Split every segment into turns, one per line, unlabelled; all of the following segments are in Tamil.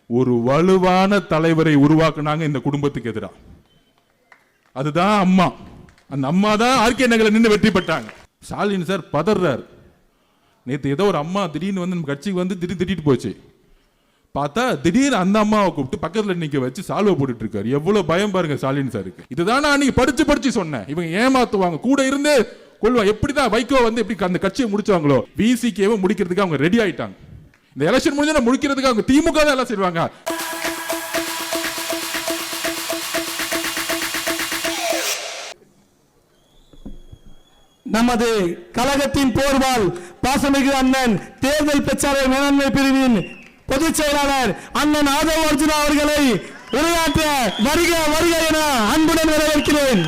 ஒரு வலுவான தலைவரை உருவாக்குனாங்க இந்த குடும்பத்துக்கு எதிராக. அதுதான் அம்மா. அந்த அம்மா தான் ஆர்கே நகர்ல நின்று வெற்றி பெற்றாங்க. ஸ்டாலின் சார் பதறார். நேற்று ஏதோ ஒரு அம்மா திடீர்னு வந்து நம்ம கட்சிக்கு வந்து திட்டிட்டு போச்சு. பார்த்தா திடீர்னு அந்த அம்மாவை கூப்பிட்டு பக்கத்தில் நிற்க வச்சு சால்வை போட்டுட்டு இருக்காரு. எவ்வளவு பயம் பாருங்க ஸ்டாலின் சாருக்கு. இதுதான் நான் அன்னைக்கு படிச்சு சொன்னேன். இவங்க ஏமாத்துவாங்க, கூட இருந்து கொள்வாங்க. எப்படிதான் வைகோ வந்து எப்படி அந்த கட்சியை முடிச்சாங்களோ, விசிகேவை முடிக்கிறதுக்கு அவங்க ரெடி ஆயிட்டாங்க. இந்த எலெக்ஷன் முடிஞ்சா முடிக்கிறதுக்கு அவங்க திமுக தான் எல்லாம் செய்வாங்க.
நமது கழகத்தின் போர்வால் பாசமிகு அண்ணன் தேர்தல் பிரச்சார மேலாண்மை பிரிவின் பொதுச் செயலாளர் அண்ணன் ஆதவ் அர்ஜுனா அவர்களை உரையாற்ற வருக வருக என அன்புடன் வரவேற்கிறேன்.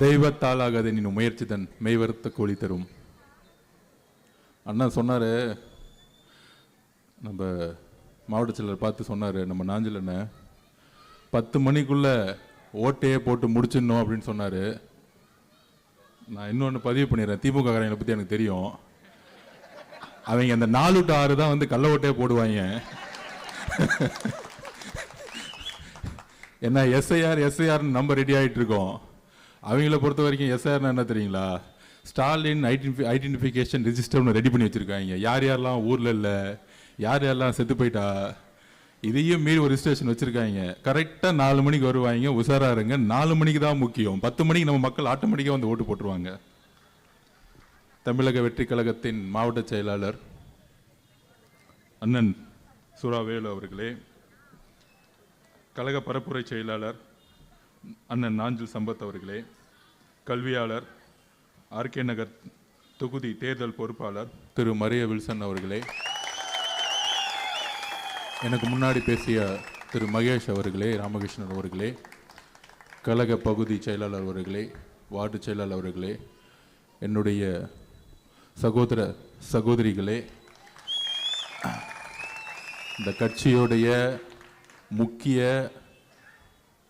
தெய்வத்தாலாகாத நீ முயற்சி தன் மெய்வருத்த கோழி தரும். அண்ணா சொன்னாரு, நம்ம மாவட்ட செயலர் பார்த்து சொன்னாரு, நம்ம நாஞ்சில் அண்ணன் 10 மணிக்குள்ள ஓட்டையே போட்டு முடிச்சிடணும் அப்படின்னு சொன்னாரு. நான் இன்னொன்று பதிவு பண்ணிடுறேன். திமுக காரங்களை பற்றி எனக்கு தெரியும். அவங்க அந்த 4 to 6 தான் வந்து கள்ள ஓட்டையே போடுவாங்க. என்ன எஸ்ஐஆர் நம்ம ரெடி ஆகிட்டு இருக்கோம். அவங்கள பொறுத்த வரைக்கும் எஸ்ஐஆர் என்ன தெரியுங்களா? ஸ்டாலின் ஐடென்டிஃபிகேஷன் ரிஜிஸ்டர் ரெடி பண்ணி வச்சிருக்காங்க. யார் யாரெல்லாம் ஊரில் இல்லை, யார் யாரெல்லாம் செத்து போயிட்டா, இதையும் மீறி ஒரு ரிஜிஸ்ட்ரேஷன் வச்சிருக்காங்க. கரெக்டாக 4 மணிக்கு வருவாங்க. உஷாரா இருங்க. 4 மணிக்கு தான் முக்கியம். 10 மணிக்கு நம்ம மக்கள் ஆட்டோமேட்டிக்காக வந்து ஓட்டு போட்டுருவாங்க. தமிழக வெற்றி கழகத்தின் மாவட்ட செயலாளர் அண்ணன் சுராவேலு அவர்களே, கழக பரப்புரை செயலாளர் அண்ணன் நாஞ்சில் சம்பத் அவர்களே, கல்வியாளர் ஆர்கே நகர் தொகுதி தேர்தல் பொறுப்பாளர் திரு மரிய வில்சன் அவர்களே, எனக்கு முன்னாடி பேசிய திரு மகேஷ் அவர்களே, ராமகிருஷ்ணன் அவர்களே, கழக பகுதி செயலாளர் அவர்களே, வார்டு செயலாளர் அவர்களே, என்னுடைய சகோதர சகோதரிகளே, இந்த கட்சியுடைய முக்கிய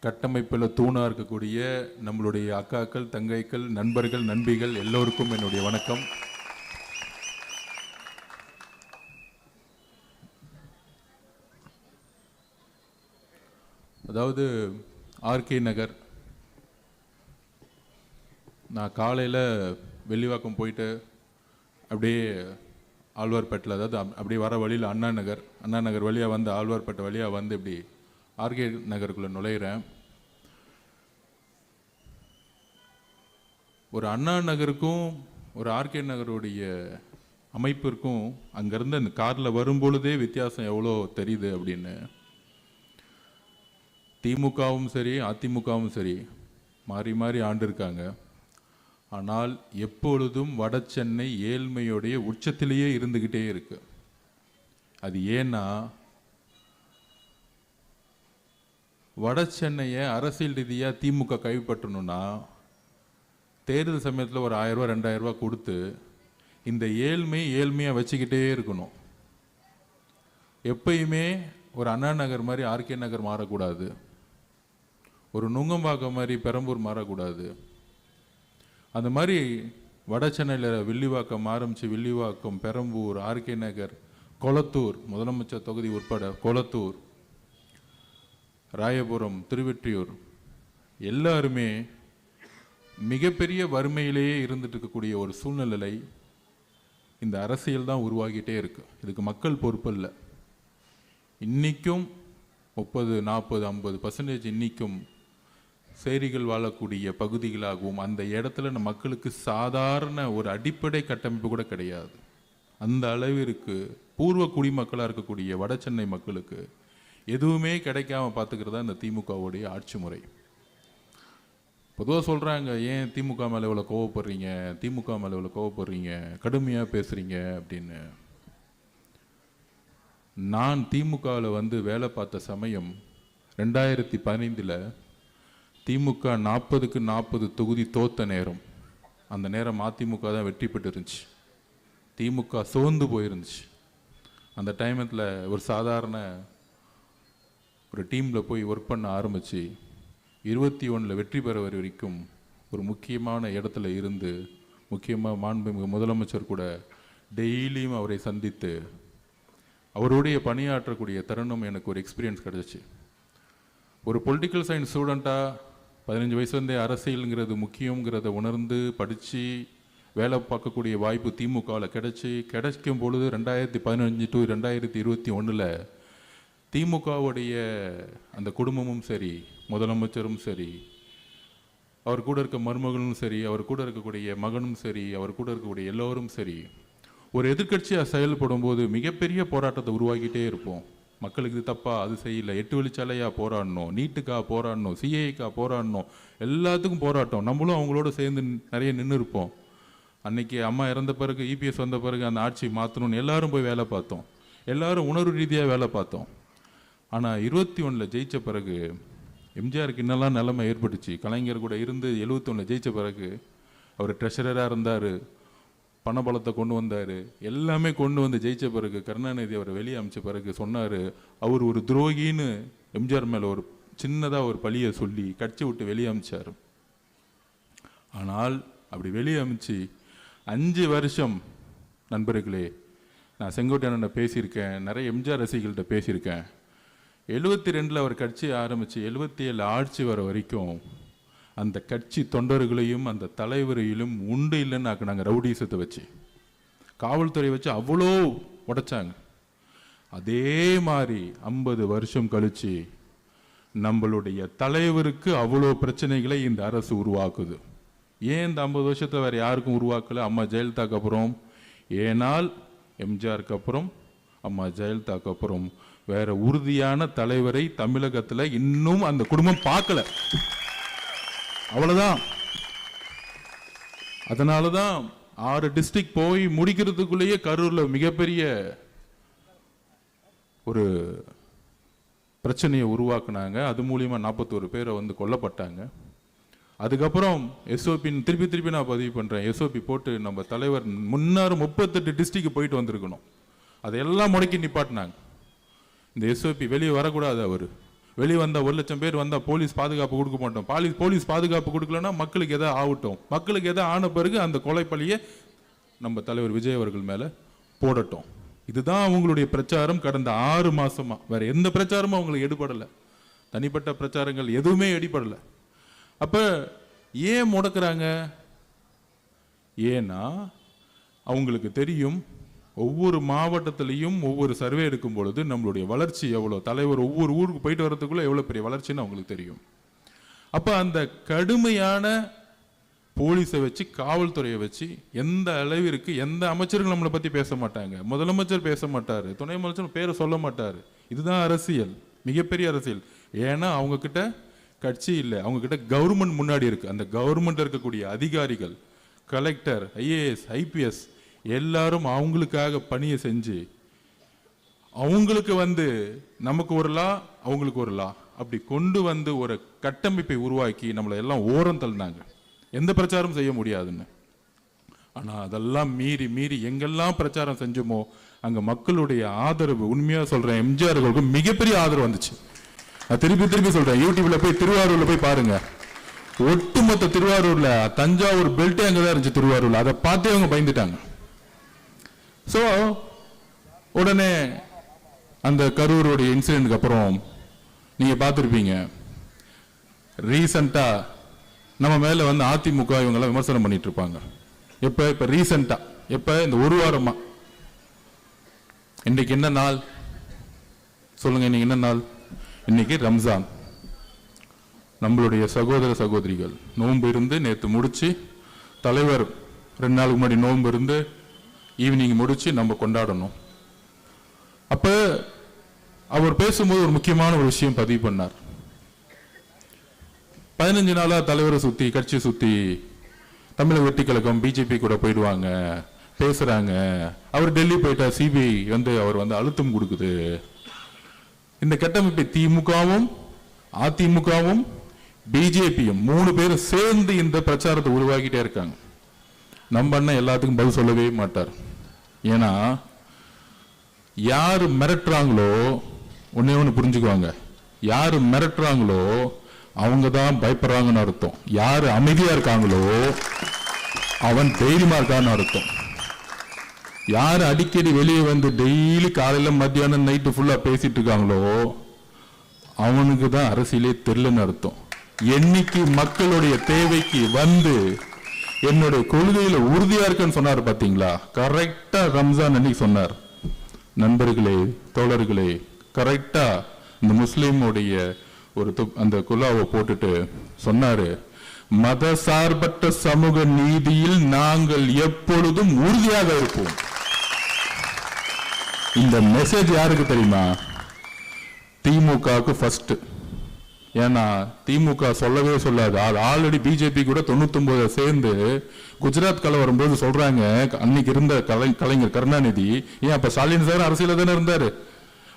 கட்டமைப்பில் தூணாக இருக்கக்கூடிய நம்மளுடைய அக்காக்கள், தங்கைகள், நண்பர்கள், நண்பிகள் எல்லோருக்கும் என்னுடைய வணக்கம். அதாவது ஆர்கே நகர், நான் காலையில் வெள்ளிவாக்கம் போயிட்டு அப்படியே ஆழ்வார்பேட்டில், அதாவது அப்படியே வர வழியில் அண்ணா நகர் வழியாக வந்து ஆழ்வார்பேட்டை வழியாக வந்து இப்படி ஆர்கே நகருக்குள்ளே நுழையிறேன். ஒரு அண்ணா நகருக்கும் ஒரு ஆர்கே நகருடைய அமைப்பிற்கும் அங்கேருந்து அந்த காரில் வரும்பொழுதே வித்தியாசம் எவ்வளோ தெரியுது அப்படின்னு. திமுகவும் சரி அதிமுகவும் சரி மாறி மாறி ஆண்டு இருக்காங்க. ஆனால் எப்பொழுதும் வட சென்னை ஏழ்மையுடைய உச்சத்திலேயே இருந்துக்கிட்டே இருக்கு. அது ஏன்னா வட சென்னையை அரசியல் ரீதியாக திமுக கைப்பற்றணும்னா தேர்தல் சமயத்தில் ஒரு 1000 ரூபா 2000 ரூபா கொடுத்து இந்த ஏழ்மையாக வச்சுக்கிட்டே இருக்கணும். எப்பயுமே ஒரு அண்ணா நகர் மாதிரி ஆர்கே நகர் மாறக்கூடாது, ஒரு நுங்கம்பாக்கம் மாதிரி பெரம்பூர் மாறக்கூடாது. அந்த மாதிரி வட சென்னையில் வில்லிவாக்கம் ஆரம்பித்து வில்லிவாக்கம், பெரம்பூர், ஆர்கே நகர், கொளத்தூர், முதலமைச்சர் தொகுதி உட்பட கொளத்தூர், ராயபுரம், திருவெற்றியூர் எல்லாருமே மிகப்பெரிய வறுமையிலேயே இருந்துட்டு இருக்கக்கூடிய ஒரு சூழ்நிலை இந்த அரசியல் தான் உருவாகிட்டே இருக்கு. இதுக்கு மக்கள் பொறுப்பு இல்லை. இன்றைக்கும் 30, 40, 50% இன்னைக்கும் சேரிகள் வாழக்கூடிய பகுதிகளாகவும் அந்த இடத்துல நம்ம மக்களுக்கு சாதாரண ஒரு அடிப்படை கட்டமைப்பு கூட கிடையாது. அந்த அளவிற்கு பூர்வ குடிமக்களாக இருக்கக்கூடிய வட சென்னை மக்களுக்கு எதுவுமே கிடைக்காம பார்த்துக்கிறதா இந்த திமுகவுடைய ஆட்சி முறை. பொதுவாக சொல்கிறாங்க, ஏன் திமுக மேலே இவ்வளோ கோவப்படுறீங்க, கடுமையாக பேசுகிறீங்க அப்படின்னு. நான் திமுகவில் வந்து வேலை பார்த்த சமயம் 2015 திமுக 40க்கு 40 தொகுதி தோத்த நேரம். அந்த நேரம் அதிமுக தான் வெற்றி பெற்று இருந்துச்சு. திமுக சோர்ந்து போயிருந்துச்சு. அந்த டைமத்தில் ஒரு சாதாரண ஒரு டீமில் போய் ஒர்க் பண்ண ஆரம்பித்து 21 வெற்றி பெற வரைக்கும் ஒரு முக்கியமான இடத்துல இருந்து, முக்கியமாக மாண்புமிகு முதலமைச்சர் கூட டெய்லியும் அவரை சந்தித்து அவருடைய பணியாற்றக்கூடிய தருணம் எனக்கு ஒரு எக்ஸ்பீரியன்ஸ் கிடச்சிச்சு. ஒரு பொலிட்டிக்கல் சயின்ஸ் ஸ்டூடெண்ட்டாக 15 வயசுலேருந்தே அரசியலுங்கிறது முக்கியங்கிறத உணர்ந்து படித்து வேலை பார்க்கக்கூடிய வாய்ப்பு திமுகவில் கிடைக்கும் பொழுது 2015 to 2021 திமுகவுடைய அந்த குடும்பமும் சரி, முதலமைச்சரும் சரி, அவர் கூட இருக்க மருமகளும் சரி, அவர் கூட இருக்கக்கூடிய மகனும் சரி, அவர் கூட இருக்கக்கூடிய எல்லோரும் சரி, ஒரு எதிர்க்கட்சியாக செயல்படும் போது மிகப்பெரிய போராட்டத்தை உருவாக்கிட்டே இருப்போம். மக்களுக்கு இது தப்பா, அது செய்யல, 8 வழிச்சாலையாக போராடணும், நீட்டுக்காக போராடணும், சிஏக்காக போராடணும், எல்லாத்துக்கும் போராட்டம். நம்மளும் அவங்களோட சேர்ந்து நிறைய நின்று இருப்போம். அன்னைக்கு அம்மா இறந்த பிறகு, இபிஎஸ் வந்த பிறகு அந்த ஆட்சி மாற்றணும்னு எல்லாரும் போய் வேலை பார்த்தோம். எல்லாரும் உணர்வு ரீதியாக வேலை பார்த்தோம். ஆனால் 21 ஜெயித்த பிறகு எம்ஜிஆருக்கு இன்னெல்லாம் நிலைமை ஏற்பட்டுச்சு. கலைஞர் கூட இருந்து 71 ஜெயித்த பிறகு அவர் ட்ரெஷரராக இருந்தார், பணபலத்தை கொண்டு வந்தார், எல்லாமே கொண்டு வந்து ஜெயித்த பிறகு கருணாநிதி அவரை வெளியே அமைச்ச பிறகு சொன்னார், அவர் ஒரு துரோகின்னு எம்ஜிஆர் மேலே ஒரு சின்னதாக ஒரு பழியை சொல்லி கட்சி விட்டு வெளியே அமைச்சார். ஆனால் அப்படி வெளியே அமைச்சு 5 வருஷம் நண்பர்களே, நான் செங்கோட்டையன்கிட்ட பேசியிருக்கேன், நிறைய எம்ஜிஆர் ரசிகர்கள்ட்ட பேசியிருக்கேன். 72 அவர் கட்சி ஆரம்பித்து 77 ஆட்சி வர வரைக்கும் அந்த கட்சி தொண்டர்களையும் அந்த தலைவரையிலும் உண்டு இல்லைன்னு ஆக்குனாங்க. ரவுடிசத்தை வச்சு, காவல்துறை வச்சு அவ்வளோ உடைச்சாங்க. அதே மாதிரி 50 வருஷம் கழிச்சு நம்மளுடைய தலைவருக்கு அவ்வளோ பிரச்சனைகளை இந்த அரசு உருவாக்குது. ஏன் இந்த 50 வருஷத்தில் வேறு யாருக்கும் உருவாக்கல? அம்மா ஜெயலலிதாக்கு அப்புறம், ஏனால் எம்ஜிஆருக்கு அப்புறம், அம்மா ஜெயலலிதாக்கு அப்புறம் வேற உறுதியான தலைவரை தமிழகத்தில் இன்னும் அந்த குடும்பம் பார்க்கல. அவ்வளவுதான். அதனால தான் 6 டிஸ்ட்ரிக்ட் போய் முடிக்கிறதுக்குள்ளேயே கரூர்ல மிகப்பெரிய ஒரு பிரச்சனையை உருவாக்குனாங்க. அது மூலியமா 41 பேரை வந்து கொல்லப்பட்டாங்க. அதுக்கப்புறம் எஸ்ஓபி திருப்பி நான் பதிவு பண்றேன். எஸ்ஓபி போட்டு நம்ம தலைவர் முன்னாறு 38 டிஸ்ட்ரிக்ட் போயிட்டு வந்திருக்கணும். அதையெல்லாம் முடக்கி நிப்பாட்டினாங்க. இந்த எஸ்ஓபி வெளியே வரக்கூடாது. அவர் வெளியே வந்தால் 1 லட்சம் பேர் வந்தால் போலீஸ் பாதுகாப்பு கொடுக்க மாட்டோம். போலீஸ் பாதுகாப்பு கொடுக்கலன்னா மக்களுக்கு எதாவது ஆகட்டும். மக்களுக்கு எதாவது ஆன பிறகு அந்த கொலைப்பழியை நம்ம தலைவர் விஜய் அவர்கள் மேலே போடட்டும். இதுதான் அவங்களுடைய பிரச்சாரம் கடந்த 6 மாசமா. வேற எந்த பிரச்சாரமும் அவங்களுக்கு எடுபடலை. தனிப்பட்ட பிரச்சாரங்கள் எதுவுமே எடுபடலை. அப்ப ஏன் முடக்கிறாங்க? ஏன்னா அவங்களுக்கு தெரியும், ஒவ்வொரு மாவட்டத்திலையும் ஒவ்வொரு சர்வே எடுக்கும் பொழுது நம்மளுடைய வளர்ச்சி எவ்வளோ, தலைவர் ஒவ்வொரு ஊருக்கு போயிட்டு வரதுக்குள்ள எவ்வளோ பெரிய வளர்ச்சின்னு அவங்களுக்கு தெரியும். அப்போ அந்த கடுமையான போலீஸை வச்சு, காவல்துறையை வச்சு எந்த அளவிற்கு எந்த அமைச்சர்கள் நம்மளை பற்றி பேச மாட்டாங்க. முதலமைச்சர் பேச மாட்டார், துணை முதலமைச்சர் பேரை சொல்ல மாட்டார். இதுதான் அரசியல், மிகப்பெரிய அரசியல். ஏன்னா அவங்க கிட்ட கட்சி இல்லை, அவங்க கிட்ட கவர்மெண்ட் முன்னாடி இருக்கு. அந்த கவர்மெண்ட்ல இருக்கக்கூடிய அதிகாரிகள், கலெக்டர், ஐஏஎஸ், ஐபிஎஸ் எல்லாரும் அவங்களுக்காக பணியை செஞ்சு அவங்களுக்கு வந்து நமக்கு ஒரு லா, அவங்களுக்கு ஒரு லா, அப்படி கொண்டு வந்து ஒரு கட்டமைப்பை உருவாக்கி நம்மளை எல்லாம் ஓரம் தள்ளினாங்க. எந்த பிரச்சாரம் செய்ய முடியாதுன்னு. ஆனால் அதெல்லாம் மீறி எங்கெல்லாம் பிரச்சாரம் செஞ்சோமோ அங்கே மக்களுடைய ஆதரவு, உண்மையாக சொல்கிறேன், எம்ஜிஆர்களுக்கு மிகப்பெரிய ஆதரவு வந்துச்சு. நான் திருப்பி சொல்கிறேன், யூடியூப்ல போய் திருவாரூர்ல போய் பாருங்க. ஒட்டுமொத்த திருவாரூர்ல தஞ்சாவூர் பெல்ட்டே அங்கே தான் இருந்துச்சு. திருவாரூர்ல அதை பார்த்தே அவங்க பயந்துட்டாங்க. ஸோ உடனே அந்த கரூருடைய இன்சிடென்ட்க்கு அப்புறம் நீங்கள் பார்த்துருப்பீங்க, ரீசண்டாக நம்ம மேலே வந்து அதிமுக இவங்கெல்லாம் விமர்சனம் பண்ணிட்டு இருப்பாங்க. இப்போ ரீசண்டாக இந்த 1 வாரமா, இன்னைக்கு என்ன நாள் சொல்லுங்க? இன்னைக்கு என்ன நாள்? இன்னைக்கு ரம்ஜான். நம்மளுடைய சகோதர சகோதரிகள் நோன்பு இருந்து நேற்று முடிச்சு, தலைவர் 2 நாளுக்கு முன்னாடி நோன்பு இருந்து ஈவினிங் முடிச்சு நம்ம கொண்டாடணும். அப்ப அவர் பேசும்போது ஒரு முக்கியமான ஒரு விஷயம் பதிவு பண்ணார். 15 நாளா தலைவரை சுத்தி, கட்சி சுத்தி, தமிழக வெற்றி கழகம் பிஜேபி கூட போயிடுவாங்க, பேசுறாங்க. அவர் டெல்லி போயிட்டா சிபிஐ வந்து அவர் வந்து அழுத்தம் கொடுக்குது. இந்த கட்டமைப்பை திமுகவும் அதிமுகவும் பிஜேபியும் 3 பேரும் சேர்ந்து இந்த பிரச்சாரத்தை உருவாக்கிட்டே இருக்காங்க. நம்ம அண்ணன் எல்லாத்துக்கும் பதில் சொல்லவே மாட்டார். ஏன்னா யாரு மிரட்டுறாங்களோ ஒன்னே ஒன்று புரிஞ்சுக்குவாங்க, யாரு மிரட்டுறாங்களோ அவங்க தான் பயப்படுறாங்கன்னு அர்த்தம். யாரு அமைதியா இருக்காங்களோ அவன் தைரியமா இருக்கான்னு அர்த்தம். யாரு அடிக்கடி வெளியே வந்து டெய்லி காலையில மத்தியானம் நைட்டு ஃபுல்லா பேசிட்டு இருக்காங்களோ அவனுக்கு தான் அரசியலே தெரியலன்னு அர்த்தம். என்னைக்கு மக்களுடைய தேவைக்கு வந்து என்னுடைய கொள்கையில உறுதியா இருக்குன்னு சொன்னார் பாத்தீங்களா, கரெக்டா ரம்ஜான் அன்னைக்கு சொன்னார். நண்பர்களே, தோழர்களே, கரெக்டா இந்த முஸ்லீமுடைய ஒரு அந்த குல்லாவை போட்டுட்டு சொன்னாரு, மத சார்பற்ற சமூக நீதியில் நாங்கள் எப்பொழுதும் உறுதியாக இருப்போம். இந்த மெசேஜ் யாருக்கு தெரியுமா? திமுகவுக்கு ஃபர்ஸ்ட். ஏன்னா திமுக சொல்லவே சொல்லாது. ஆல்ரெடி பிஜேபி கூட 99 சேர்ந்து குஜராத் கலவரம் போது சொல்றாங்க, அன்னைக்கு இருந்த கலைஞர் கருணாநிதி, ஏன் அப்ப ஸ்டாலின் சார் அரசியல தானே இருந்தாரு,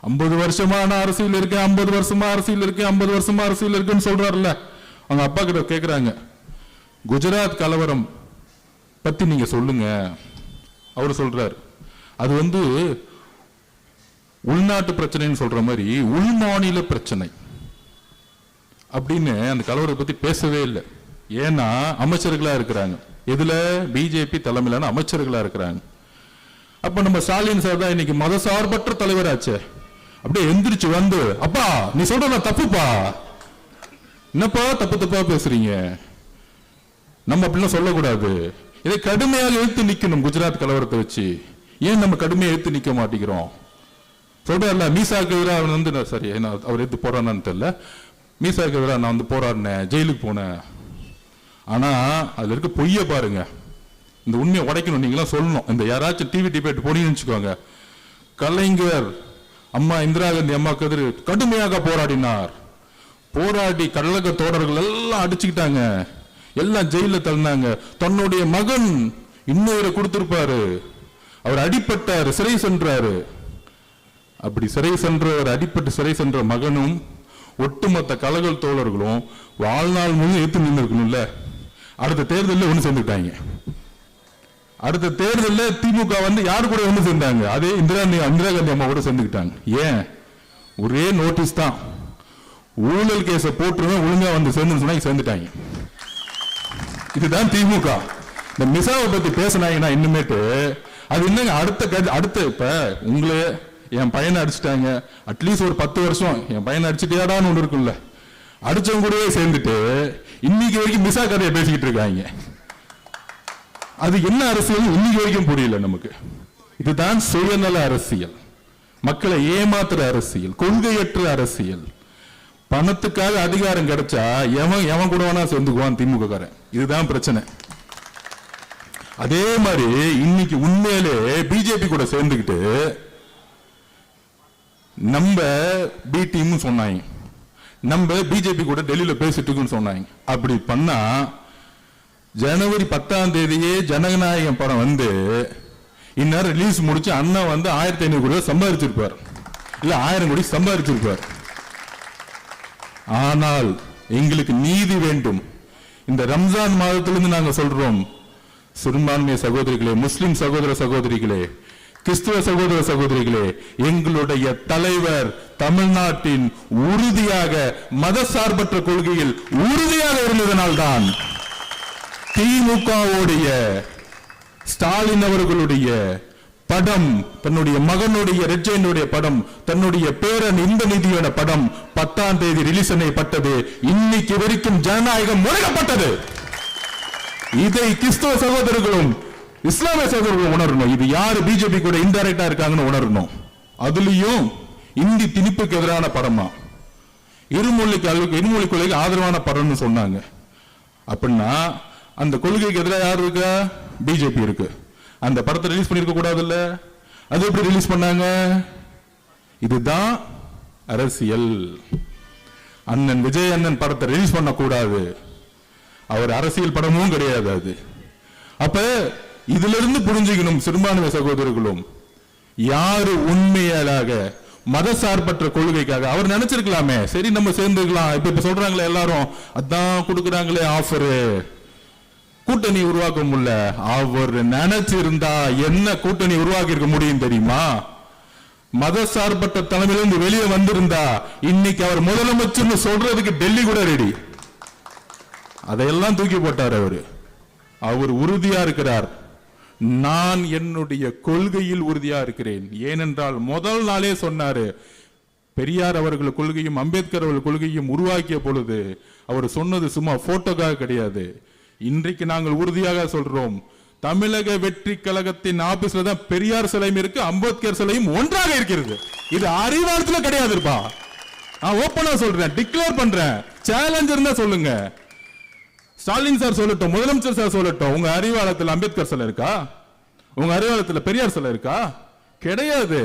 50 வருஷமா நான் அரசியல் இருக்கேன், 50 வருஷமா அரசியல் இருக்கேன், 50 வருஷமா அரசியல் இருக்குன்னு சொல்றாருல்ல. அவங்க அப்பா கிட்ட கேக்குறாங்க, குஜராத் கலவரம் பத்தி நீங்க சொல்லுங்க. அவரு சொல்றாரு, அது உள்நாட்டு பிரச்சனைன்னு சொல்ற மாதிரி உள்மாநில பிரச்சனை அப்படின்னு அந்த கலவரத்தை பத்தி பேசவே இல்லை. ஏன்னா அமைச்சர்களா இருக்கிறாங்க, இதுல பிஜேபி தலைமையிலான அமைச்சர்களா இருக்கிறாங்க. அப்ப நம்ம ஸ்டாலின் சார் தான் இன்னைக்கு மத சார்பற்ற தலைவராச்சு. அப்படியே எந்திரிச்சு வந்து, அப்பா நீ சொல்ற தப்புப்பா, என்னப்பா தப்பு தப்பா பேசுறீங்க, நம்ம அப்படிலாம் சொல்லக்கூடாது, இதை கடுமையாக எழுத்து நிக்கணும். குஜராத் கலவரத்தை வச்சு ஏன் நம்ம கடுமையாக எழுத்து நிக்க மாட்டேங்கிறோம்? சொல்றல மீசாக்கு எதிராக சரி அவர் எடுத்து போறான்னு தெரியல, மீசாக்கு எதிராக நான் போராடினேன், ஜெயிலுக்கு போனேன். ஆனா அதுல இருக்க பொய்ய பாருங்க, இந்த உண்மையை உடைக்கணும், நீங்களாம் சொல்லணும். இந்த யாராச்சும் டிவி டிபேட் போனீங்கன்னு வச்சுக்கோங்க, கலைஞர் அம்மா இந்திரா காந்தி அம்மாவுக்கு எதிர கடுமையாக போராடினார், போராடி கழக தோழர்கள் எல்லாம் அடிச்சுக்கிட்டாங்க, எல்லாம் ஜெயில தள்ளினாங்க, தன்னுடைய மகன் இன்னொரு கொடுத்திருப்பாரு, அவர் அடிப்பட்டாரு, சிறை சென்றாரு. அப்படி சிறை சென்றவர், அடிப்பட்டு சிறை சென்ற மகனும் ஒட்டுமொத்த கழக தோழர்களும் வாழ்நாள் முழு ஏத்து நின்று இருக்கணும்ல. அடுத்த தேர்தலில் ஒண்ணு சேர்ந்துட்டாங்க. அடுத்த தேர்தலில் திமுக யாரு கூட ஒண்ணு சேர்ந்தாங்க, அதே இந்திரா காந்தி அம்மா கூட சேர்ந்துக்கிட்டாங்க. ஏன்? ஒரே நோட்டீஸ் தான், ஊழல் கேஸ போட்டுருவேன் ஒழுங்கா சேர்ந்து சொன்னா சேர்ந்துட்டாங்க. இதுதான் திமுக. இந்த மிசாவை பத்தி பேசினாங்கன்னா இன்னுமேட்டு அது என்னங்க அடுத்த இப்ப உங்களே என் பையனை அடிச்சுட்டாங்க, அட்லீஸ்ட் ஒரு 10 வருஷம் என் பையனை அடிச்சுட்டியாடான்னு ஒன்று இருக்குல்ல, அடிச்சவங்க கூடவே சேர்ந்துட்டு இன்னைக்கு வரைக்கும் மிசா கதையை பேசிக்கிட்டு இருக்காங்க. அது என்ன அரசியல் இன்னைக்கு வரைக்கும் புரியல நமக்கு. இதுதான் சுயநல அரசியல், மக்களை ஏமாத்துற அரசியல், கொள்கையற்ற அரசியல். பணத்துக்காக அதிகாரம் கிடைச்சா எவன் கூட வேணா சேர்ந்துக்குவான் திமுக காரன். இதுதான் பிரச்சனை. அதே மாதிரி இன்னைக்கு உண்மையிலே பிஜேபி கூட சேர்ந்துக்கிட்டு நம்ம பி டீம் சொன்னாங்க, நம்ம பிஜேபி கூட டெல்லியில பேசிட்டு இருக்குன்னு சொன்னாங்க. அப்படி பண்ணா ஜனவரி 10ஆம் தேதியே ஜனநாயகம் படம் இந்நேரம் ரிலீஸ் முடிச்சு அண்ணா 1500 கோடி சம்பாதிச்சிருப்பார், இல்ல 1000 கோடி சம்பாதிச்சிருப்பார். ஆனால் எங்களுக்கு நீதி வேண்டும். இந்த ரம்ஜான் மாதத்திலிருந்து நாங்க சொல்றோம், சிறுபான்மை சகோதரிகளே, முஸ்லிம் சகோதர சகோதரிகளே, கிறிஸ்துவ சகோதர சகோதரிகளே, எங்களுடைய தலைவர் தமிழ்நாட்டின் உறுதியாக மதசார்பற்ற கொள்கையில் உறுதியாக இருந்ததனால்தான் திமுகவுடைய ஸ்டாலின் அவர்களுடைய படம், தன்னுடைய மகனுடைய ரெட்ஜைனுடைய படம், தன்னுடைய பேரன் இந்த நிதியான படம் 10ஆம் தேதி ரிலீஸ் செய்யப்பட்டது. இன்னைக்கு வரைக்கும் ஜனநாயகம் முடக்கப்பட்டது. இதை கிறிஸ்தவ சகோதரர்களும் இஸ்லாமிய சகோதரர்களும் உணரணும். இது யாரு பிஜேபி கூட இன்டைரக்டா இருக்காங்கன்னு உணரணும். அதுலயும் இந்தி திணிப்புக்கு எதிரான படமா, இருமொழி கொள்கைக்கு ஆதரவான படம்னு சொன்னாங்க. அப்படின்னா அந்த கொள்கைக்கு எதிராக யாரு இருக்கா? பிஜேபி இருக்கு. அந்த படத்தை ரிலீஸ் பண்ணிருக்க கூடாது இல்ல, அது எப்படி ரிலீஸ் பண்ணாங்க? இதுதான் அரசியல். அண்ணன் விஜய் அண்ணன் படத்தை ரிலீஸ் பண்ண கூடாது, அவர் அரசியல் படமும் கிடையாது அது. அப்ப இதுல இருந்து புரிஞ்சுக்கணும் சிறுபான்மை சகோதரர்களும், யாரு உண்மையாக மதசார்பற்ற கொள்கைக்காக அவர் நினைச்சிருக்கலாமே, சரி நம்ம சேர்ந்துக்கலாம். இப்ப சொல்றாங்களே எல்லாரும், அதான் கொடுக்குறாங்களே ஆஃபரு, கூட்டணி உருவாக்க முடியல. அவர் நினைச்சிருந்தா என்ன கூட்டணி உருவாக்கி இருக்க முடியும் தெரியுமா? மதசார்பற்ற தலைமையிலிருந்து வெளியே வந்திருந்தா இன்னைக்கு அவர் முதலமைச்சர் சொல்றதுக்கு டெல்லி கூட ரெடி. அதையெல்லாம் தூக்கி போட்டார். அவர் உறுதியா இருக்கிறார். நான் என்னுடைய கொள்கையில் உறுதியா இருக்கிறேன். ஏனென்றால் முதல் நாளே சொன்னாரு, பெரியார் அவர்கள் கொள்கையும் அம்பேத்கர் அவர்கள் கொள்கையும் உருவாக்கிய பொழுது அவர் சொன்னது சும்மா போட்டோக்காக கிடையாது. இன்றைக்கு நாங்கள் உறுதியாக சொல்றோம், தமிழக வெற்றி கழகத்தின் ஆபீஸ்ல தான் பெரியார் சிலையும் இருக்கு, அம்பேத்கர் சிலையும் ஒன்றாக இருக்கிறது. இது அறிவாளத்துல கிடையாதுப்பா. நான் ஓப்பனா சொல்றேன், டிக்ளேர் பண்றேன். சேலஞ்ச் இருந்தா சொல்லுங்க. ஸ்டாலின் சார் சொல்லட்டும், முதலமைச்சர் சார் சொல்லட்டும், உங்க அறிவாளத்தில் அம்பேத்கர் சிலை இருக்கா? உங்க அறிவாளத்தில் பெரியார் சிலை இருக்கா? கிடையாது.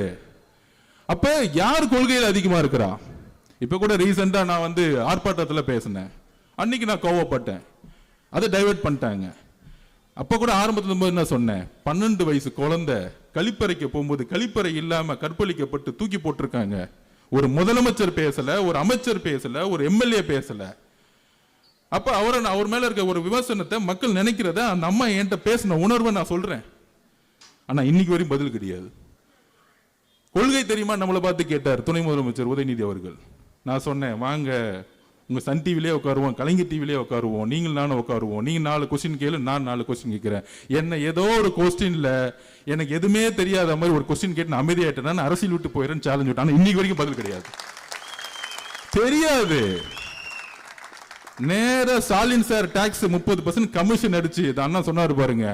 அப்ப யார் கொள்கையில் அதிகமா இருக்கிறா? இப்ப கூட ரீசெண்டா நான் ஆர்ப்பாட்டத்தில் பேசினேன். அன்னைக்கு நான் கோவப்பட்டேன், அதை டைவர்ட் பண்ணிட்டாங்க. அப்ப கூட ஆரம்பத்துல என்ன சொன்னேன், 12 வயசு குழந்தை கழிப்பறைக்கு போகும்போது கழிப்பறை இல்லாம கற்பழிக்கப்பட்டு தூக்கி போட்டிருக்காங்க. ஒரு முதலமைச்சர் பேசல, ஒரு அமைச்சர் பேசல, ஒரு எம்எல்ஏ பேசல. அப்ப அவர் மேல இருக்க ஒரு விமர்சனத்தை மக்கள் நினைக்கிறத அந்த அம்மா என்கிட்ட பேசின உணர்வை நான் சொல்றேன். ஆனா இன்னைக்கு வரையும் பதில் கிடையாது. கொள்கை தெரியுமா நம்மளை பார்த்து கேட்டார் துணை முதலமைச்சர் உதயநிதி அவர்கள். நான் சொன்னேன், வாங்க உங்க சன் டிவிலே உட்காருவோம், கலைஞர் டிவிலே உட்காருவோம், நீங்கள் நானும் உட்காருவோம், நீங்க 4 கொஸ்டின் கேளு, நான் 4 கொஸ்டின் கேட்கிறேன். என்ன ஏதோ ஒரு கொஸ்டின்ல எனக்கு எதுவுமே தெரியாத மாதிரி ஒரு கொஸ்டின் கேட்டு நான் அமைதியாயிட்டேன், நான் அரசியல் விட்டு போயிடுறேன்னு சேலஞ்ச் விட்டேன். ஆனா இன்னைக்கு வரைக்கும் பதில் கிடையாது. தெரியாது. நேர ஸ்டாலின் சார் டாக்ஸ் 30% கமிஷன் அடிச்சு அண்ணா சொன்னாரு பாருங்க,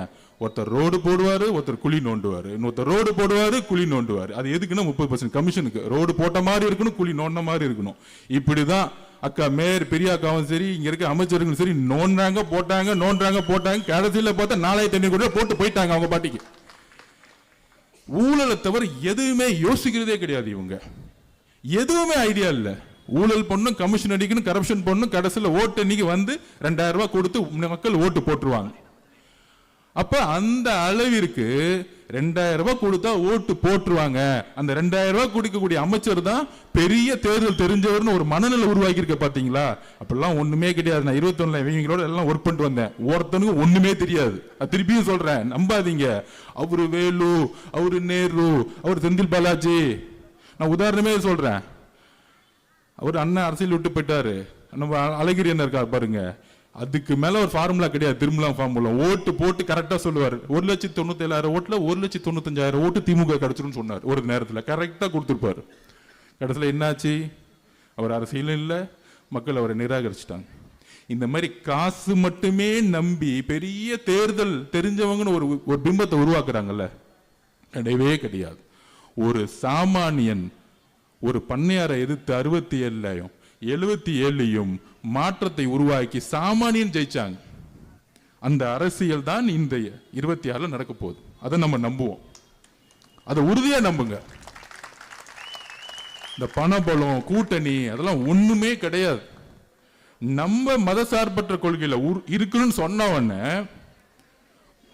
ஒருத்தர் ரோடு போடுவாரு, ஒருத்தர் குழி நோண்டுவாரு, இன்னொருத்தர் ரோடு போடுவாரு, குழி நோண்டுவாரு. அது எதுக்குன்னா 30% கமிஷனுக்கு. ரோடு போட்ட மாதிரி இருக்கணும், குழி நோண்ட மாதிரி இருக்கணும். இப்படிதான் அக்கா மேயர் பெரியாக்காவும் சரி, இங்க இருக்க அமைச்சர்களும் சரி, நோண்டாங்க போட்டாங்க. கடைசியில பார்த்தா 4500 கோடி போட்டு போயிட்டாங்க அவங்க பாட்டிக்கு. ஊழலை தவிர எதுவுமே யோசிக்கிறதே கிடையாது இவங்க. எதுவுமே ஐடியா இல்ல. ஊழல் பண்ணும், கமிஷன் அடிக்கணும், கரப்ஷன் பண்ணும், கடைசியில் ஓட்டு இன்னைக்கு 2000 ரூபாய் கொடுத்து மக்கள் ஓட்டு போட்டுருவாங்க. அப்ப அந்த அளவிற்கு 2000 ரூபாய் கொடுத்தா ஓட்டு போட்டுருவாங்க. அந்த 2000 ரூபாய் கொடுக்கக்கூடிய அமைச்சர் தான் பெரிய தேர்தல் தெரிஞ்சவர்னு ஒரு மனநிலை உருவாக்கி இருக்க பாத்தீங்களா? அப்படிலாம் ஒண்ணுமே கிடையாது. நான் 21 இவங்களோட எல்லாம் ஒர்க் பண்ணிட்டு வந்தேன். ஒருத்தனுக்கு ஒண்ணுமே தெரியாது. திருப்பியும் சொல்றேன், நம்பாதீங்க. அவரு வேலு, அவரு நேரு, அவர் செந்தில் பாலாஜி, நான் உதாரணமே சொல்றேன். அவர் அண்ணன் அரசியல் விட்டு போயிட்டாரு. நம்ம அழகிரி என்ன இருக்காரு பாருங்க, அதுக்கு மேல ஒரு ஃபார்முலா கிடையாது. திரும்பலாம் ஃபார்முலா ஓட்டு போட்டு கரெக்டா சொல்லுவார். 1,97,000 ஓட்டுல 1,95,000 ஓட்டு திமுக கிடைச்சிரும் சொன்னார். ஒரு நேரத்தில் கரெக்டா கொடுத்துருப்பாரு. கடைசியில் என்னாச்சு? அவர் அரசியலும் இல்லை, மக்கள் அவரை நிராகரிச்சுட்டாங்க. இந்த மாதிரி காசு மட்டுமே நம்பி பெரிய தேர்தல் தெரிஞ்சவங்கன்னு ஒரு பிம்பத்தை உருவாக்குறாங்கல்ல, கிடையவே கிடையாது. ஒரு சாமானியன் ஒரு பண்ணையாரை எதிர்த்து 67லையும் 77லையும் மாற்றத்தை உருவாக்கி சாமானியன் ஜெயிச்சாங்க. அந்த அரசியல் தான் இந்த 26 நடக்க போகுது. அதை நம்ம நம்புவோம், அதை உறுதியா நம்புங்க. இந்த பணபலம், கூட்டணி அதெல்லாம் ஒண்ணுமே கிடையாது. நம்ம மதசார்பற்ற கொள்கையில இருக்குன்னு சொன்னவொன்னே,